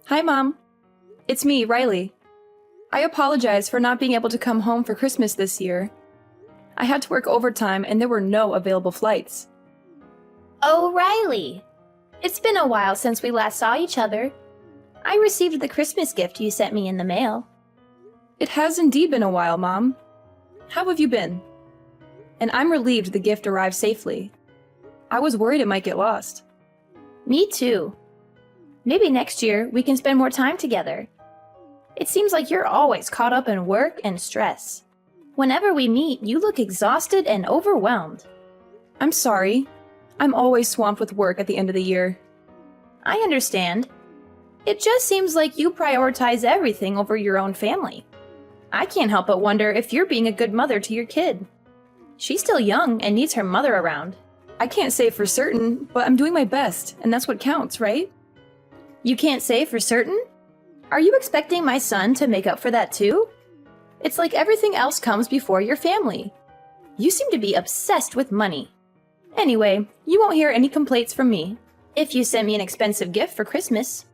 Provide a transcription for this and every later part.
Hi, Mom. It's me, Riley. I apologize for not being able to come home for Christmas this year. I had to work overtime and there were no available flights. Oh, Riley. It's been a while since we last saw each other. I received the Christmas gift you sent me in the mail. It has indeed been a while, Mom. How have you been? And I'm relieved the gift arrived safely. I was worried it might get lost. Me too. Maybe next year we can spend more time together. It seems like you're always caught up in work and stress. Whenever we meet, you look exhausted and overwhelmed. I'm sorry. I'm always swamped with work at the end of the year. I understand. It just seems like you prioritize everything over your own family. I can't help but wonder if you're being a good mother to your kid. She's still young and needs her mother around. I can't say for certain, but I'm doing my best, and that's what counts, right? You can't say for certain? Are you expecting my son to make up for that too? It's like everything else comes before your family. You seem to be obsessed with money. Anyway, you won't hear any complaints from me if you send me an expensive gift for Christmas.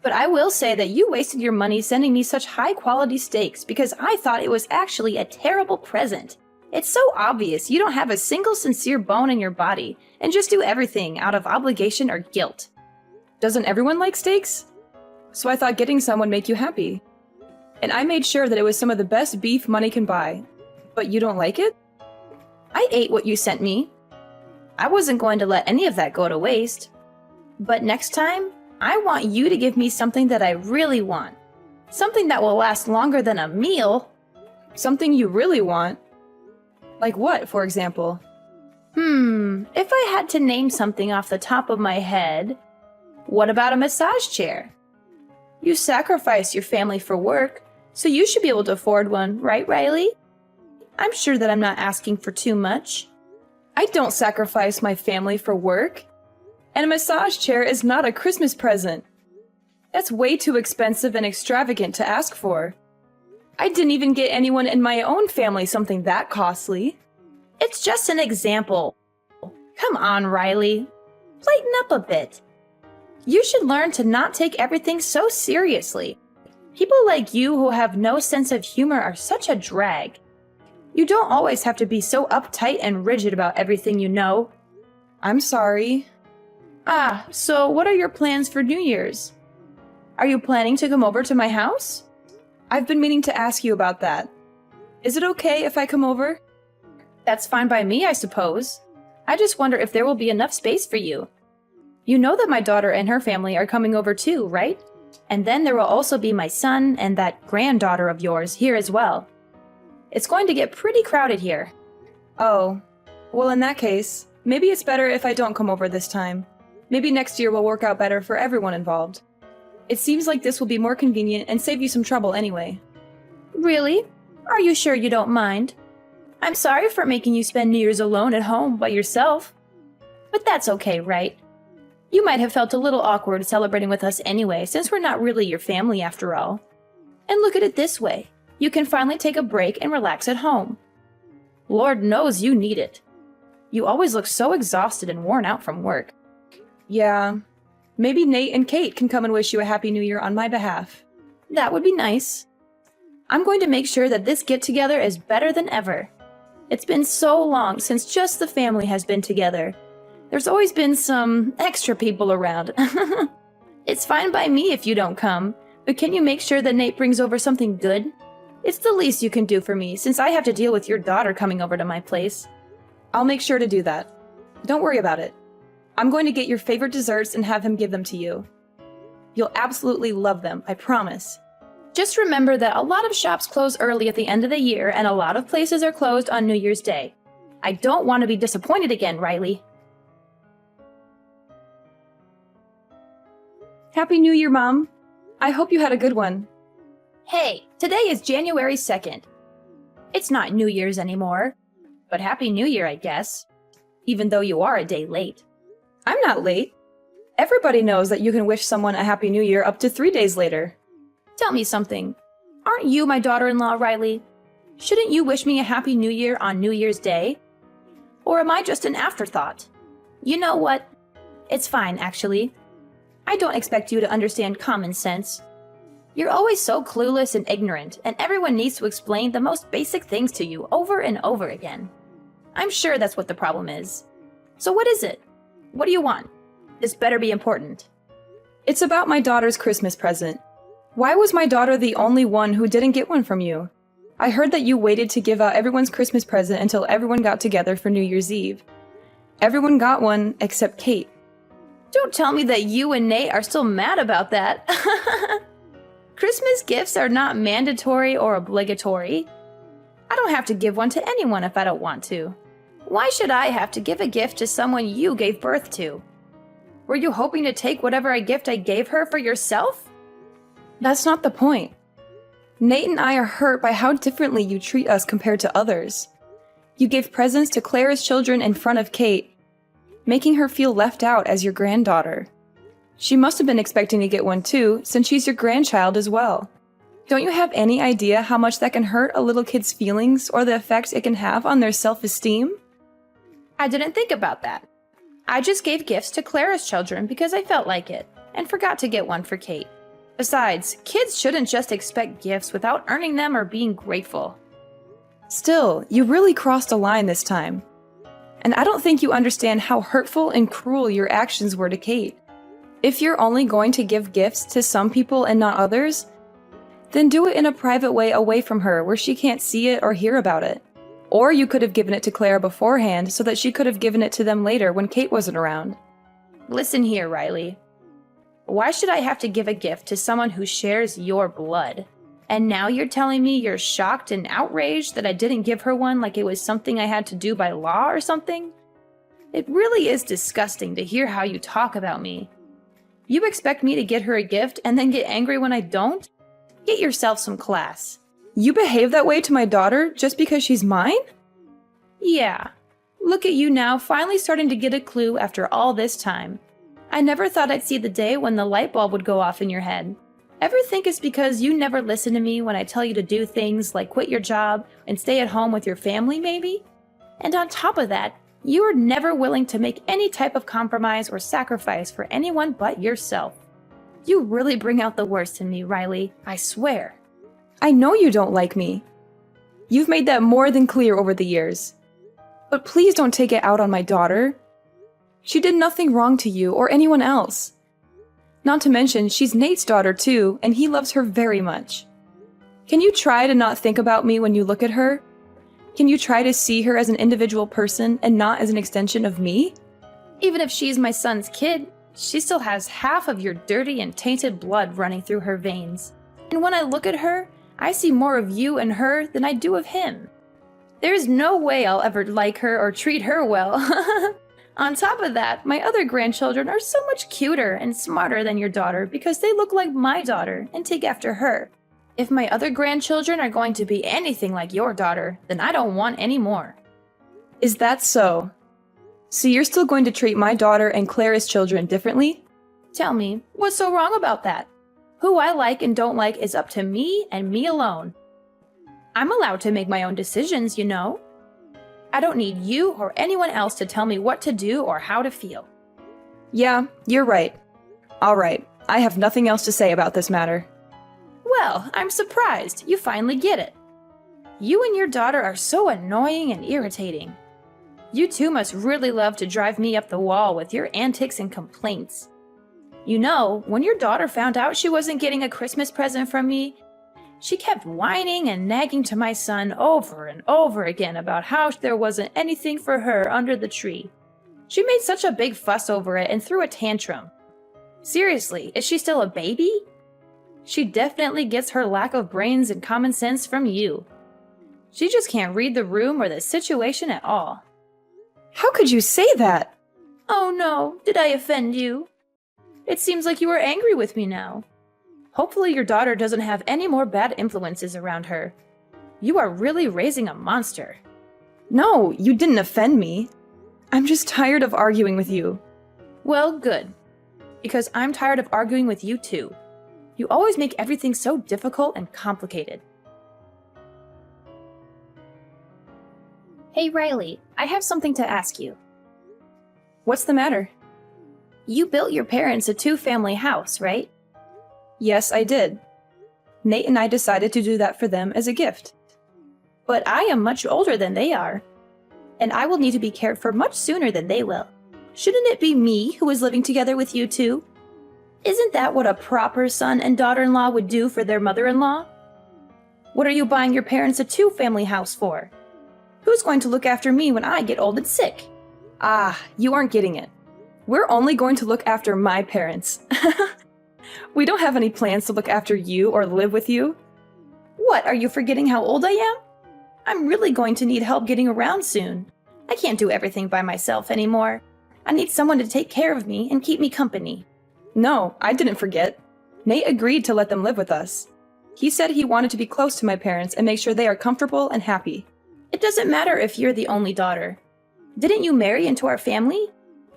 But I will say that you wasted your money sending me such high-quality steaks because I thought it was actually a terrible present. It's so obvious you don't have a single sincere bone in your body and just do everything out of obligation or guilt. Doesn't everyone like steaks? So I thought getting some would make you happy. And I made sure that it was some of the best beef money can buy. But you don't like it? I ate what you sent me. I wasn't going to let any of that go to waste. But next time, I want you to give me something that I really want. Something that will last longer than a meal. Something you really want? Like what, for example? If I had to name something off the top of my head, what about a massage chair? You sacrifice your family for work, so you should be able to afford one, right, Riley? I'm sure that I'm not asking for too much. I don't sacrifice my family for work. And a massage chair is not a Christmas present. That's way too expensive and extravagant to ask for. I didn't even get anyone in my own family something that costly. It's just an example. Come on, Riley. Lighten up a bit. You should learn to not take everything so seriously. People like you who have no sense of humor are such a drag. You don't always have to be so uptight and rigid about everything you know. I'm sorry. So what are your plans for New Year's? Are you planning to come over to my house? I've been meaning to ask you about that. Is it okay if I come over? That's fine by me, I suppose. I just wonder if there will be enough space for you. You know that my daughter and her family are coming over too, right? And then there will also be my son and that granddaughter of yours here as well. It's going to get pretty crowded here. Oh, well in that case, maybe it's better if I don't come over this time. Maybe next year will work out better for everyone involved. It seems like this will be more convenient and save you some trouble anyway. Really? Are you sure you don't mind? I'm sorry for making you spend New Year's alone at home by yourself. But that's okay, right? You might have felt a little awkward celebrating with us anyway, since we're not really your family after all. And look at it this way. You can finally take a break and relax at home. Lord knows you need it. You always look so exhausted and worn out from work. Yeah, maybe Nate and Kate can come and wish you a Happy New Year on my behalf. That would be nice. I'm going to make sure that this get-together is better than ever. It's been so long since just the family has been together. There's always been some extra people around. It's fine by me if you don't come, but can you make sure that Nate brings over something good? It's the least you can do for me, since I have to deal with your daughter coming over to my place. I'll make sure to do that. Don't worry about it. I'm going to get your favorite desserts and have him give them to you. You'll absolutely love them, I promise. Just remember that a lot of shops close early at the end of the year, and a lot of places are closed on New Year's Day. I don't want to be disappointed again, Riley. Happy New Year, Mom. I hope you had a good one. Hey, today is January 2nd. It's not New Year's anymore, but Happy New Year, I guess, even though you are a day late. I'm not late. Everybody knows that you can wish someone a Happy New Year up to 3 days later. Tell me something. Aren't you my daughter-in-law, Riley? Shouldn't you wish me a Happy New Year on New Year's Day? Or am I just an afterthought? You know what? It's fine, actually. I don't expect you to understand common sense. You're always so clueless and ignorant, and everyone needs to explain the most basic things to you over and over again. I'm sure that's what the problem is. So what is it? What do you want? This better be important. It's about my daughter's Christmas present. Why was my daughter the only one who didn't get one from you? I heard that you waited to give out everyone's Christmas present until everyone got together for New Year's Eve. Everyone got one except Kate. Don't tell me that you and Nate are still mad about that. Christmas gifts are not mandatory or obligatory. I don't have to give one to anyone if I don't want to. Why should I have to give a gift to someone you gave birth to? Were you hoping to take whatever gift I gave her for yourself? That's not the point. Nate and I are hurt by how differently you treat us compared to others. You gave presents to Clara's children in front of Kate, making her feel left out as your granddaughter. She must have been expecting to get one too, since she's your grandchild as well. Don't you have any idea how much that can hurt a little kid's feelings or the effect it can have on their self-esteem? I didn't think about that. I just gave gifts to Clara's children because I felt like it, and forgot to get one for Kate. Besides, kids shouldn't just expect gifts without earning them or being grateful. Still, you really crossed a line this time. And I don't think you understand how hurtful and cruel your actions were to Kate. If you're only going to give gifts to some people and not others, then do it in a private way away from her where she can't see it or hear about it. Or you could have given it to Clara beforehand so that she could have given it to them later when Kate wasn't around. Listen here, Riley. Why should I have to give a gift to someone who shares your blood? And now you're telling me you're shocked and outraged that I didn't give her one like it was something I had to do by law or something? It really is disgusting to hear how you talk about me. You expect me to get her a gift and then get angry when I don't? Get yourself some class. You behave that way to my daughter just because she's mine? Yeah. Look at you now, finally starting to get a clue after all this time. I never thought I'd see the day when the light bulb would go off in your head. Ever think it's because you never listen to me when I tell you to do things like quit your job and stay at home with your family, maybe? And on top of that, you are never willing to make any type of compromise or sacrifice for anyone but yourself. You really bring out the worst in me, Riley, I swear. I know you don't like me. You've made that more than clear over the years. But please don't take it out on my daughter. She did nothing wrong to you or anyone else. Not to mention, she's Nate's daughter too, and he loves her very much. Can you try to not think about me when you look at her? Can you try to see her as an individual person and not as an extension of me? Even if she's my son's kid, she still has half of your dirty and tainted blood running through her veins. And when I look at her, I see more of you and her than I do of him. There's no way I'll ever like her or treat her well. On top of that, my other grandchildren are so much cuter and smarter than your daughter because they look like my daughter and take after her. If my other grandchildren are going to be anything like your daughter, then I don't want any more. Is that so? So you're still going to treat my daughter and Clara's children differently? Tell me, what's so wrong about that? Who I like and don't like is up to me and me alone. I'm allowed to make my own decisions, you know. I don't need you or anyone else to tell me what to do or how to feel. Yeah, you're right. All right, I have nothing else to say about this matter. Well, I'm surprised you finally get it. You and your daughter are so annoying and irritating. You two must really love to drive me up the wall with your antics and complaints. You know, when your daughter found out she wasn't getting a Christmas present from me, she kept whining and nagging to my son over and over again about how there wasn't anything for her under the tree. She made such a big fuss over it and threw a tantrum. Seriously, is she still a baby? She definitely gets her lack of brains and common sense from you. She just can't read the room or the situation at all. How could you say that? Oh no, did I offend you? It seems like you are angry with me now. Hopefully your daughter doesn't have any more bad influences around her. You are really raising a monster. No, you didn't offend me. I'm just tired of arguing with you. Well, good. Because I'm tired of arguing with you too. You always make everything so difficult and complicated. Hey Riley, I have something to ask you. What's the matter? You built your parents a two-family house, right? Yes, I did. Nate and I decided to do that for them as a gift. But I am much older than they are, and I will need to be cared for much sooner than they will. Shouldn't it be me who is living together with you two? Isn't that what a proper son and daughter-in-law would do for their mother-in-law? What are you buying your parents a two-family house for? Who's going to look after me when I get old and sick? Ah, you aren't getting it. We're only going to look after my parents. We don't have any plans to look after you or live with you. What, are you forgetting how old I am? I'm really going to need help getting around soon. I can't do everything by myself anymore. I need someone to take care of me and keep me company. No, I didn't forget. Nate agreed to let them live with us. He said he wanted to be close to my parents and make sure they are comfortable and happy. It doesn't matter if you're the only daughter. Didn't you marry into our family?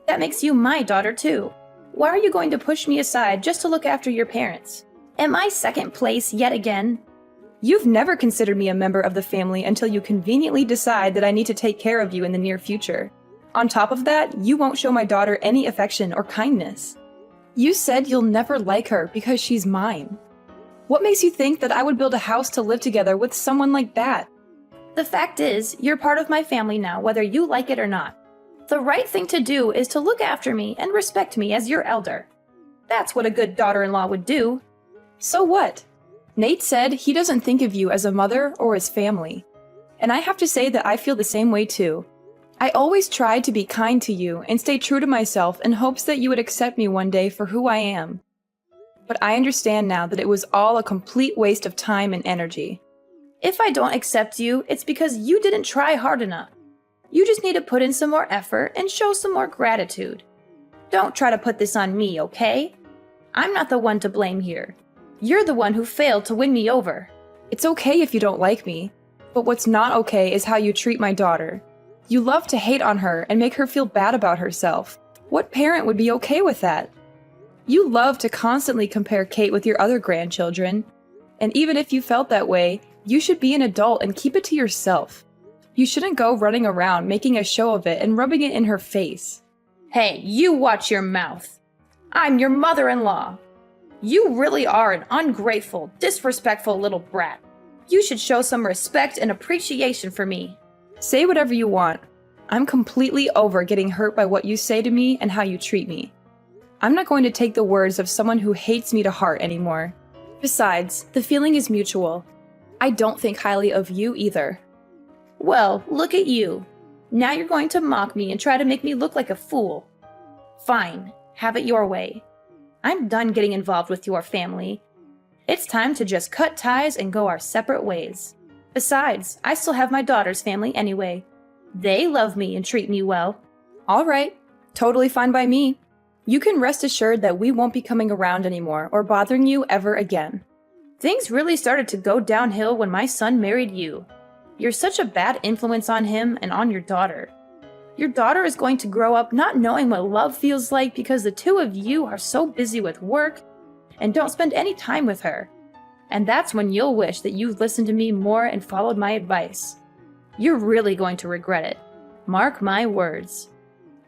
That makes you my daughter too. Why are you going to push me aside just to look after your parents? Am I second place yet again? You've never considered me a member of the family until you conveniently decide that I need to take care of you in the near future. On top of that, you won't show my daughter any affection or kindness. You said you'll never like her because she's mine. What makes you think that I would build a house to live together with someone like that? The fact is, you're part of my family now, whether you like it or not. The right thing to do is to look after me and respect me as your elder. That's what a good daughter-in-law would do. So what? Nate said he doesn't think of you as a mother or as family. And I have to say that I feel the same way too. I always tried to be kind to you and stay true to myself in hopes that you would accept me one day for who I am. But I understand now that it was all a complete waste of time and energy. If I don't accept you, it's because you didn't try hard enough. You just need to put in some more effort and show some more gratitude. Don't try to put this on me, okay? I'm not the one to blame here. You're the one who failed to win me over. It's okay if you don't like me, but what's not okay is how you treat my daughter. You love to hate on her and make her feel bad about herself. What parent would be okay with that? You love to constantly compare Kate with your other grandchildren. And even if you felt that way, you should be an adult and keep it to yourself. You shouldn't go running around making a show of it and rubbing it in her face. Hey, you watch your mouth. I'm your mother-in-law. You really are an ungrateful, disrespectful little brat. You should show some respect and appreciation for me. Say whatever you want. I'm completely over getting hurt by what you say to me and how you treat me. I'm not going to take the words of someone who hates me to heart anymore. Besides, the feeling is mutual. I don't think highly of you either. Well, look at you. Now you're going to mock me and try to make me look like a fool. Fine, have it your way. I'm done getting involved with your family. It's time to just cut ties and go our separate ways. Besides, I still have my daughter's family anyway. They love me and treat me well. All right, totally fine by me. You can rest assured that we won't be coming around anymore or bothering you ever again. Things really started to go downhill when my son married you. You're such a bad influence on him and on your daughter. Your daughter is going to grow up not knowing what love feels like because the two of you are so busy with work and don't spend any time with her. And that's when you'll wish that you'd listened to me more and followed my advice. You're really going to regret it. Mark my words.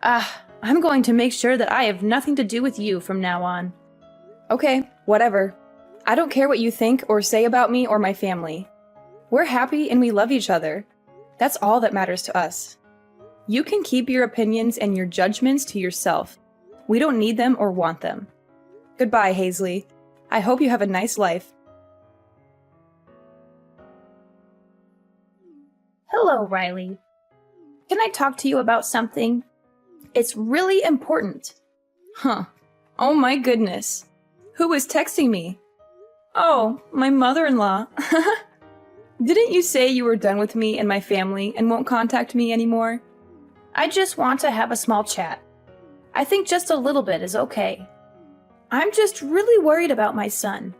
I'm going to make sure that I have nothing to do with you from now on. Okay, whatever. I don't care what you think or say about me or my family. We're happy and we love each other. That's all that matters to us. You can keep your opinions and your judgments to yourself. We don't need them or want them. Goodbye, Hazley. I hope you have a nice life. Hello, Riley. Can I talk to you about something? It's really important. Huh. Oh my goodness. Who is texting me? Oh, my mother-in-law. Didn't you say you were done with me and my family and won't contact me anymore? I just want to have a small chat. I think just a little bit is okay. I'm just really worried about my son.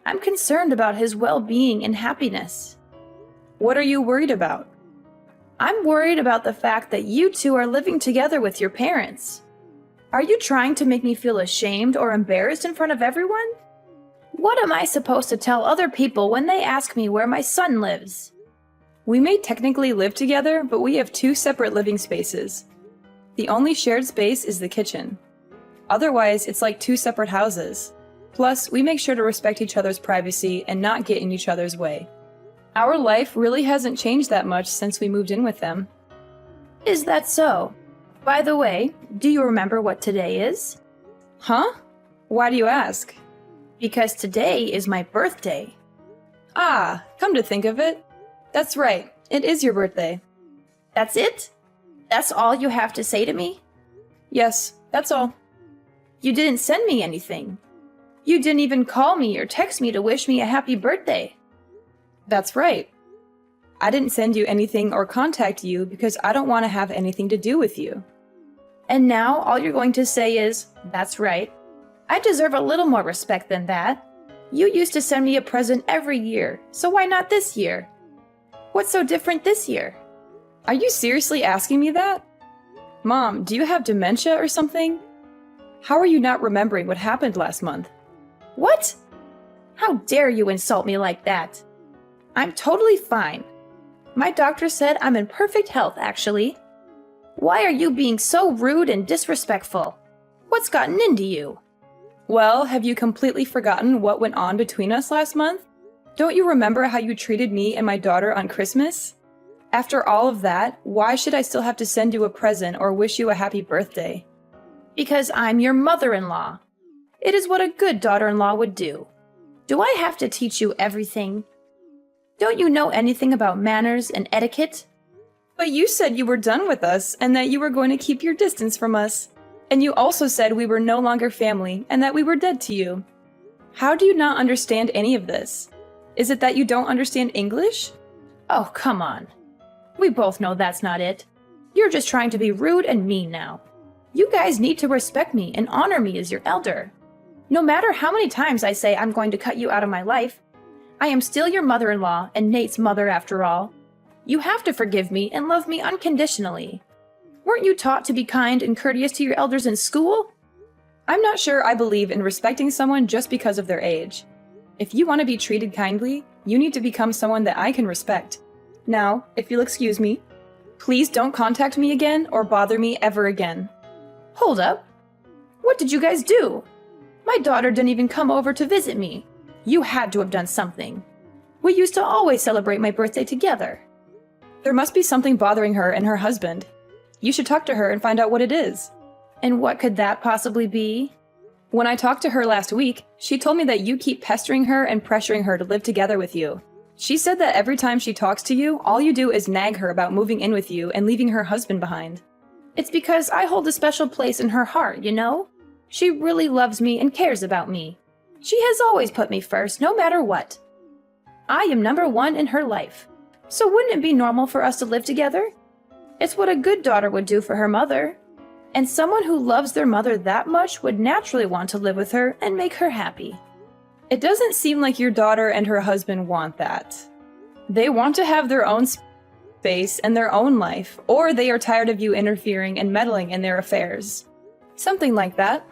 I'm concerned about his well-being and happiness. What are you worried about? I'm worried about the fact that you two are living together with your parents. Are you trying to make me feel ashamed or embarrassed in front of everyone? What am I supposed to tell other people when they ask me where my son lives? We may technically live together, but we have two separate living spaces. The only shared space is the kitchen. Otherwise, it's like two separate houses. Plus, we make sure to respect each other's privacy and not get in each other's way. Our life really hasn't changed that much since we moved in with them. Is that so? By the way, do you remember what today is? Huh? Why do you ask? Because today is my birthday. Ah, come to think of it. That's right, it is your birthday. That's it? That's all you have to say to me? Yes, that's all. You didn't send me anything. You didn't even call me or text me to wish me a happy birthday. That's right. I didn't send you anything or contact you because I don't want to have anything to do with you. And now all you're going to say is, that's right. I deserve a little more respect than that. You used to send me a present every year, so why not this year? What's so different this year? Are you seriously asking me that? Mom, do you have dementia or something? How are you not remembering what happened last month? What? How dare you insult me like that? I'm totally fine. My doctor said I'm in perfect health, actually. Why are you being so rude and disrespectful? What's gotten into you? Well, have you completely forgotten what went on between us last month? Don't you remember how you treated me and my daughter on Christmas? After all of that, why should I still have to send you a present or wish you a happy birthday? Because I'm your mother-in-law. It is what a good daughter-in-law would do. Do I have to teach you everything? Don't you know anything about manners and etiquette? But you said you were done with us and that you were going to keep your distance from us. And you also said we were no longer family and that we were dead to you. How do you not understand any of this? Is it that you don't understand English? Oh, come on. We both know that's not it. You're just trying to be rude and mean now. You guys need to respect me and honor me as your elder. No matter how many times I say I'm going to cut you out of my life, I am still your mother-in-law and Nate's mother after all. You have to forgive me and love me unconditionally. Weren't you taught to be kind and courteous to your elders in school? I'm not sure I believe in respecting someone just because of their age. If you want to be treated kindly, you need to become someone that I can respect. Now, if you'll excuse me, please don't contact me again or bother me ever again. Hold up. What did you guys do? My daughter didn't even come over to visit me. You had to have done something. We used to always celebrate my birthday together. There must be something bothering her and her husband. You should talk to her and find out what it is. And what could that possibly be? When I talked to her last week, she told me that you keep pestering her and pressuring her to live together with you. She said that every time she talks to you, all you do is nag her about moving in with you and leaving her husband behind. It's because I hold a special place in her heart, you know? She really loves me and cares about me. She has always put me first, no matter what. I am number one in her life. So wouldn't it be normal for us to live together? It's what a good daughter would do for her mother. And someone who loves their mother that much would naturally want to live with her and make her happy. It doesn't seem like your daughter and her husband want that. They want to have their own space and their own life, or they are tired of you interfering and meddling in their affairs. Something like that.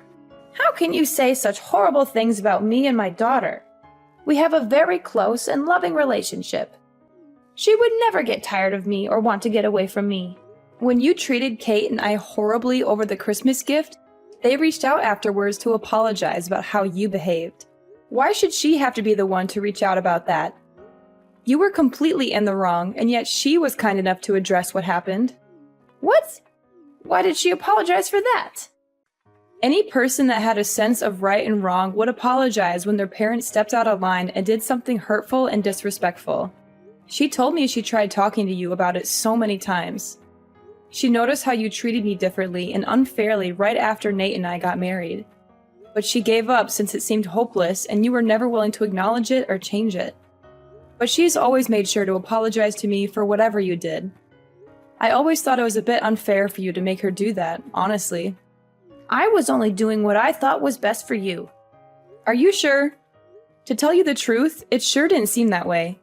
How can you say such horrible things about me and my daughter? We have a very close and loving relationship. She would never get tired of me or want to get away from me. When you treated Kate and I horribly over the Christmas gift, they reached out afterwards to apologize about how you behaved. Why should she have to be the one to reach out about that? You were completely in the wrong, and yet she was kind enough to address what happened. What? Why did she apologize for that? Any person that had a sense of right and wrong would apologize when their parent stepped out of line and did something hurtful and disrespectful. She told me she tried talking to you about it so many times. She noticed how you treated me differently and unfairly right after Nate and I got married. But she gave up since it seemed hopeless and you were never willing to acknowledge it or change it. But she's always made sure to apologize to me for whatever you did. I always thought it was a bit unfair for you to make her do that, honestly. I was only doing what I thought was best for you. Are you sure? To tell you the truth, it sure didn't seem that way.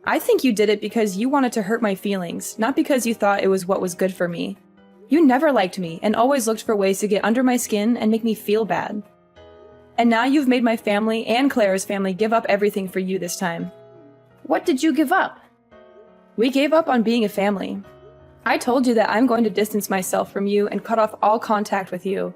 I think you did it because you wanted to hurt my feelings, not because you thought it was what was good for me. You never liked me and always looked for ways to get under my skin and make me feel bad. And now you've made my family and Clara's family give up everything for you this time. What did you give up? We gave up on being a family. I told you that I'm going to distance myself from you and cut off all contact with you.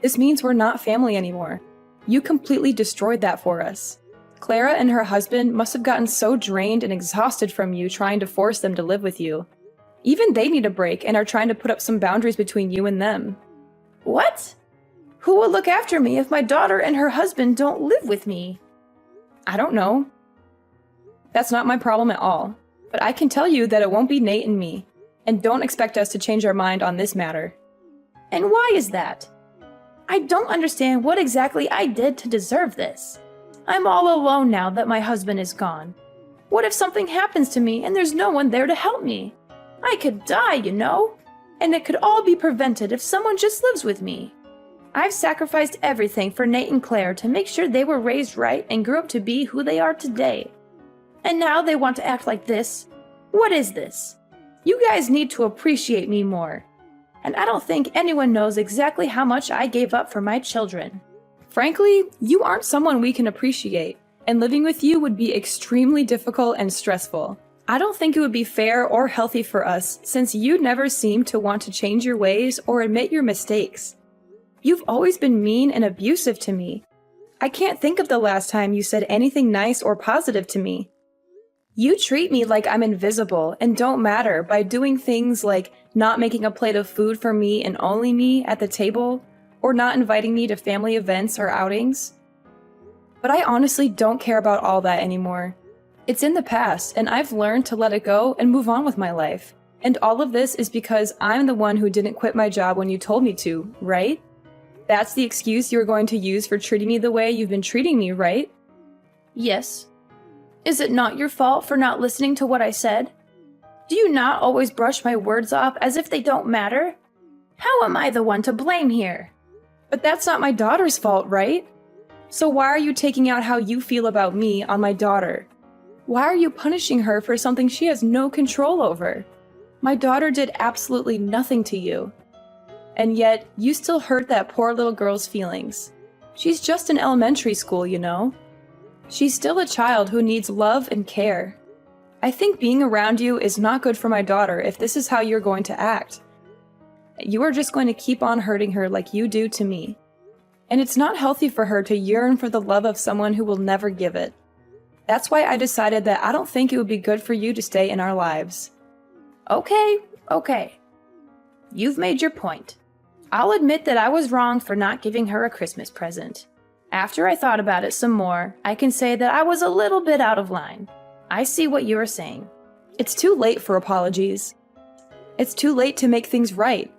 This means we're not family anymore. You completely destroyed that for us. Clara and her husband must have gotten so drained and exhausted from you trying to force them to live with you. Even they need a break and are trying to put up some boundaries between you and them. What? Who will look after me if my daughter and her husband don't live with me? I don't know. That's not my problem at all. But I can tell you that it won't be Nate and me. And don't expect us to change our mind on this matter. And why is that? I don't understand what exactly I did to deserve this. I'm all alone now that my husband is gone. What if something happens to me and there's no one there to help me? I could die, you know? And it could all be prevented if someone just lives with me. I've sacrificed everything for Nate and Claire to make sure they were raised right and grew up to be who they are today. And now they want to act like this? What is this? You guys need to appreciate me more. And I don't think anyone knows exactly how much I gave up for my children. Frankly, you aren't someone we can appreciate, and living with you would be extremely difficult and stressful. I don't think it would be fair or healthy for us, since you never seem to want to change your ways or admit your mistakes. You've always been mean and abusive to me. I can't think of the last time you said anything nice or positive to me. You treat me like I'm invisible and don't matter by doing things like not making a plate of food for me and only me at the table, or not inviting me to family events or outings. But I honestly don't care about all that anymore. It's in the past, and I've learned to let it go and move on with my life. And all of this is because I'm the one who didn't quit my job when you told me to, right? That's the excuse you're going to use for treating me the way you've been treating me, right? Yes. Is it not your fault for not listening to what I said? Do you not always brush my words off as if they don't matter? How am I the one to blame here? But that's not my daughter's fault, right? So why are you taking out how you feel about me on my daughter? Why are you punishing her for something she has no control over? My daughter did absolutely nothing to you. And yet, you still hurt that poor little girl's feelings. She's just in elementary school, you know? She's still a child who needs love and care. I think being around you is not good for my daughter if this is how you're going to act. You are just going to keep on hurting her like you do to me. And it's not healthy for her to yearn for the love of someone who will never give it. That's why I decided that I don't think it would be good for you to stay in our lives. Okay. You've made your point. I'll admit that I was wrong for not giving her a Christmas present. After I thought about it some more, I can say that I was a little bit out of line. I see what you are saying. It's too late for apologies. It's too late to make things right.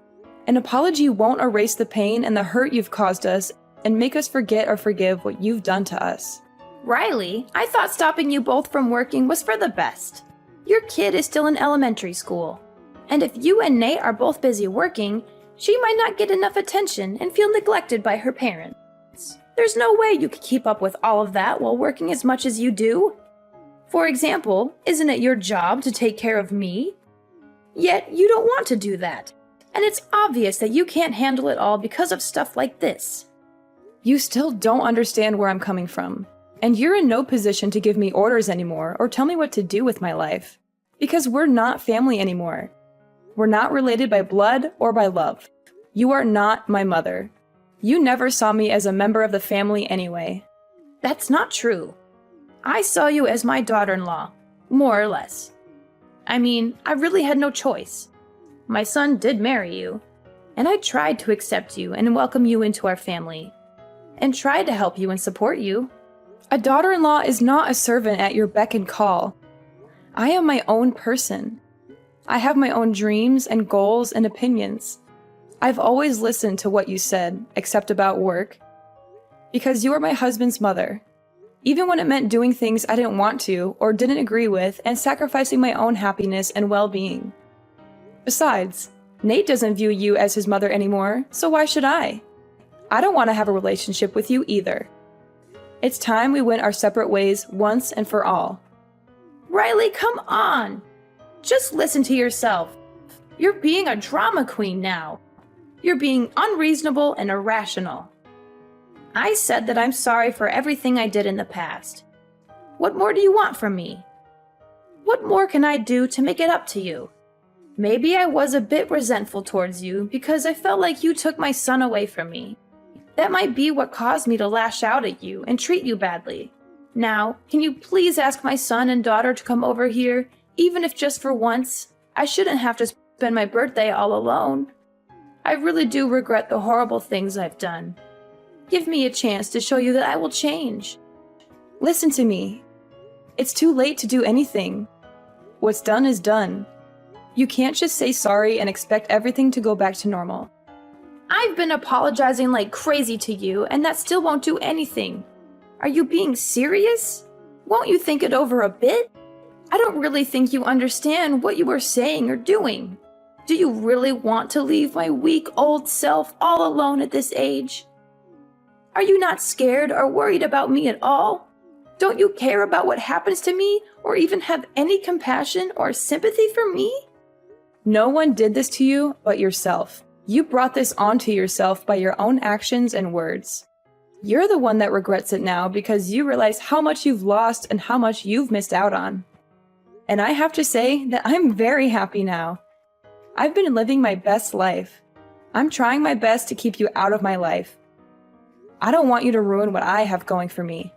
An apology won't erase the pain and the hurt you've caused us and make us forget or forgive what you've done to us. Riley, I thought stopping you both from working was for the best. Your kid is still in elementary school. And if you and Nate are both busy working, she might not get enough attention and feel neglected by her parents. There's no way you could keep up with all of that while working as much as you do. For example, isn't it your job to take care of me? Yet you don't want to do that. And it's obvious that you can't handle it all because of stuff like this. You still don't understand where I'm coming from. And you're in no position to give me orders anymore or tell me what to do with my life. Because we're not family anymore. We're not related by blood or by love. You are not my mother. You never saw me as a member of the family anyway. That's not true. I saw you as my daughter-in-law, more or less. I mean, I really had no choice. My son did marry you, and I tried to accept you and welcome you into our family, and tried to help you and support you. A daughter-in-law is not a servant at your beck and call. I am my own person. I have my own dreams and goals and opinions. I've always listened to what you said, except about work. Because you are my husband's mother. Even when it meant doing things I didn't want to or didn't agree with and sacrificing my own happiness and well-being. Besides, Nate doesn't view you as his mother anymore, so why should I? I don't want to have a relationship with you either. It's time we went our separate ways once and for all. Riley, come on! Just listen to yourself. You're being a drama queen now. You're being unreasonable and irrational. I said that I'm sorry for everything I did in the past. What more do you want from me? What more can I do to make it up to you? Maybe I was a bit resentful towards you because I felt like you took my son away from me. That might be what caused me to lash out at you and treat you badly. Now, can you please ask my son and daughter to come over here, even if just for once? I shouldn't have to spend my birthday all alone. I really do regret the horrible things I've done. Give me a chance to show you that I will change. Listen to me. It's too late to do anything. What's done is done. You can't just say sorry and expect everything to go back to normal. I've been apologizing like crazy to you, and that still won't do anything. Are you being serious? Won't you think it over a bit? I don't really think you understand what you are saying or doing. Do you really want to leave my weak old self all alone at this age? Are you not scared or worried about me at all? Don't you care about what happens to me or even have any compassion or sympathy for me? No one did this to you but yourself. You brought this onto yourself by your own actions and words. You're the one that regrets it now because you realize how much you've lost and how much you've missed out on. And I have to say that I'm very happy now. I've been living my best life. I'm trying my best to keep you out of my life. I don't want you to ruin what I have going for me.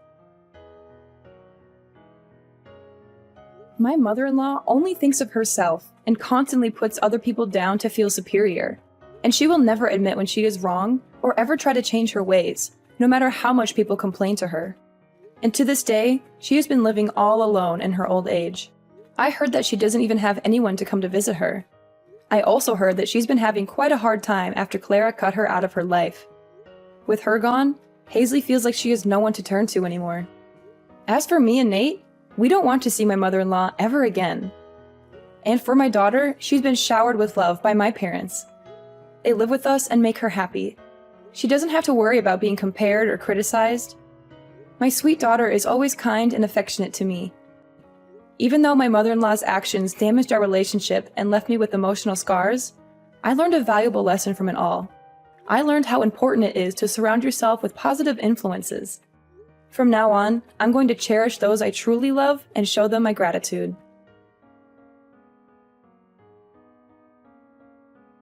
My mother-in-law only thinks of herself and constantly puts other people down to feel superior. And she will never admit when she is wrong or ever try to change her ways, no matter how much people complain to her. And to this day, she has been living all alone in her old age. I heard that she doesn't even have anyone to come to visit her. I also heard that she's been having quite a hard time after Clara cut her out of her life. With her gone, Hazley feels like she has no one to turn to anymore. As for me and Nate, we don't want to see my mother-in-law ever again. And for my daughter, she's been showered with love by my parents. They live with us and make her happy. She doesn't have to worry about being compared or criticized. My sweet daughter is always kind and affectionate to me. Even though my mother-in-law's actions damaged our relationship and left me with emotional scars, I learned a valuable lesson from it all. I learned how important it is to surround yourself with positive influences. From now on, I'm going to cherish those I truly love and show them my gratitude.